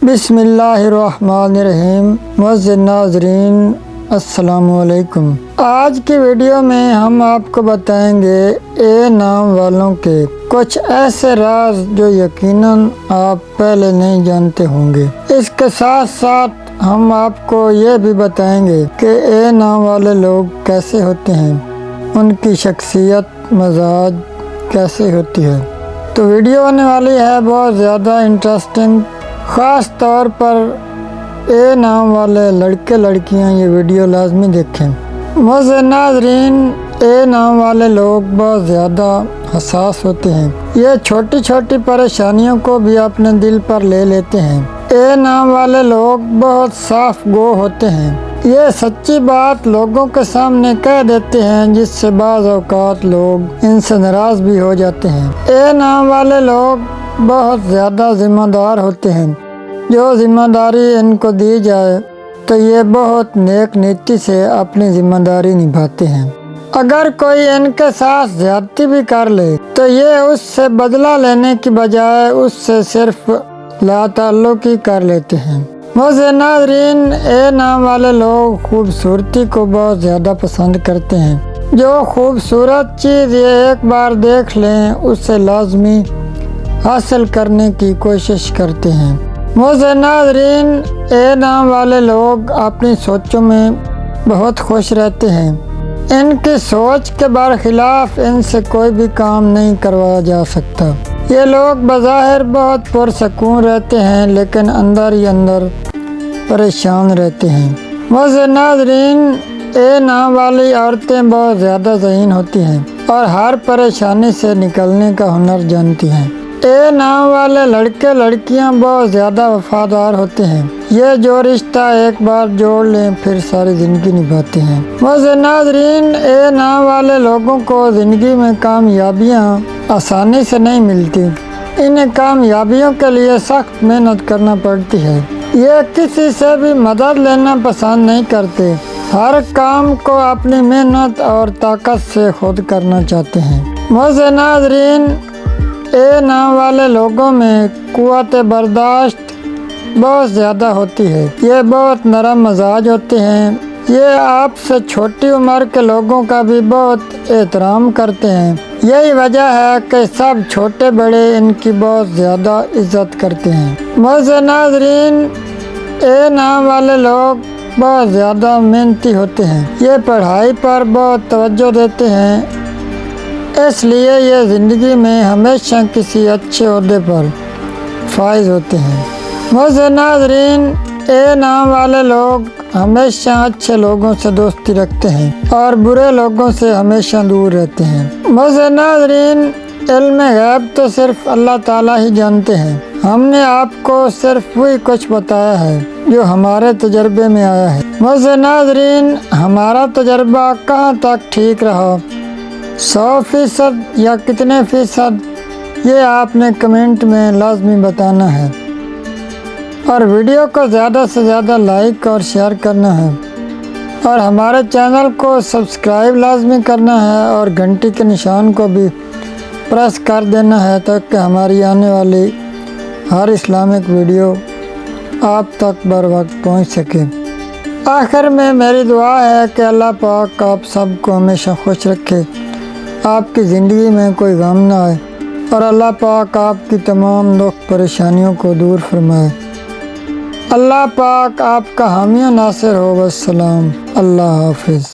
بسم اللہ الرحمن الرحیم۔ معزز ناظرین السلام علیکم۔ آج کی ویڈیو میں ہم آپ کو بتائیں گے اے نام والوں کے کچھ ایسے راز جو یقیناً آپ پہلے نہیں جانتے ہوں گے۔ اس کے ساتھ ساتھ ہم آپ کو یہ بھی بتائیں گے کہ اے نام والے لوگ کیسے ہوتے ہیں، ان کی شخصیت مزاج کیسے ہوتی ہے۔ تو ویڈیو ہونے والی ہے بہت زیادہ انٹرسٹنگ، خاص طور پر اے نام والے لڑکے لڑکیاں یہ ویڈیو لازمی دیکھیں۔ معزز ناظرین، اے نام والے لوگ بہت زیادہ حساس ہوتے ہیں، یہ چھوٹی چھوٹی پریشانیوں کو بھی اپنے دل پر لے لیتے ہیں۔ اے نام والے لوگ بہت صاف گو ہوتے ہیں، یہ سچی بات لوگوں کے سامنے کہہ دیتے ہیں، جس سے بعض اوقات لوگ ان سے ناراض بھی ہو جاتے ہیں۔ اے نام والے لوگ بہت زیادہ ذمہ دار ہوتے ہیں، جو ذمہ داری ان کو دی جائے تو یہ بہت نیک نیتی سے اپنی ذمہ داری نبھاتے ہیں۔ اگر کوئی ان کے ساتھ زیادتی بھی کر لے تو یہ اس سے بدلہ لینے کی بجائے اس سے صرف لا تعلقی کر لیتے ہیں۔ معزز ناظرین، اے نام والے لوگ خوبصورتی کو بہت زیادہ پسند کرتے ہیں، جو خوبصورت چیز یہ ایک بار دیکھ لیں اسے لازمی حاصل کرنے کی کوشش کرتے ہیں۔ معزز ناظرین، اے نام والے لوگ اپنی سوچوں میں بہت خوش رہتے ہیں، ان کی سوچ کے برخلاف ان سے کوئی بھی کام نہیں کروایا جا سکتا۔ یہ لوگ بظاہر بہت پرسکون رہتے ہیں لیکن اندر ہی اندر پریشان رہتے ہیں۔ معزز ناظرین، اے نام والی عورتیں بہت زیادہ ذہین ہوتی ہیں اور ہر پریشانی سے نکلنے کا ہنر جانتی ہیں۔ اے نام والے لڑکے لڑکیاں بہت زیادہ وفادار ہوتے ہیں، یہ جو رشتہ ایک بار جوڑ لیں پھر ساری زندگی نبھاتے ہیں۔ معزز ناظرین، اے نام والے لوگوں کو زندگی میں کامیابیاں آسانی سے نہیں ملتی، انہیں کامیابیوں کے لیے سخت محنت کرنا پڑتی ہے۔ یہ کسی سے بھی مدد لینا پسند نہیں کرتے، ہر کام کو اپنی محنت اور طاقت سے خود کرنا چاہتے ہیں۔ معزز ناظرین، اے نام والے لوگوں میں قوت برداشت بہت زیادہ ہوتی ہے، یہ بہت نرم مزاج ہوتے ہیں، یہ آپ سے چھوٹی عمر کے لوگوں کا بھی بہت احترام کرتے ہیں، یہی وجہ ہے کہ سب چھوٹے بڑے ان کی بہت زیادہ عزت کرتے ہیں۔ معزز ناظرین، اے نام والے لوگ بہت زیادہ محنتی ہوتے ہیں، یہ پڑھائی پر بہت توجہ دیتے ہیں، اس لیے یہ زندگی میں ہمیشہ کسی اچھے عہدے پر فائز ہوتے ہیں۔ معزز ناظرین، اے نام والے لوگ ہمیشہ اچھے لوگوں سے دوستی رکھتے ہیں اور برے لوگوں سے ہمیشہ دور رہتے ہیں۔ معزز ناظرین، علم غیب تو صرف اللہ تعالیٰ ہی جانتے ہیں، ہم نے آپ کو صرف وہی کچھ بتایا ہے جو ہمارے تجربے میں آیا ہے۔ معزز ناظرین، ہمارا تجربہ کہاں تک ٹھیک رہا، 100% یا کتنے فیصد، یہ آپ نے کمنٹ میں لازمی بتانا ہے، اور ویڈیو کو زیادہ سے زیادہ لائک اور شیئر کرنا ہے، اور ہمارے چینل کو سبسکرائب لازمی کرنا ہے اور گھنٹی کے نشان کو بھی پریس کر دینا ہے تاکہ ہماری آنے والی ہر اسلامک ویڈیو آپ تک بر وقت پہنچ سکے۔ آخر میں میری دعا ہے کہ اللہ پاک آپ سب کو ہمیشہ خوش رکھے، آپ کی زندگی میں کوئی غم نہ آئے، اور اللہ پاک آپ کی تمام دکھ پریشانیوں کو دور فرمائے۔ اللہ پاک آپ کا حامی و ناصر ہو۔ والسلام، اللہ حافظ۔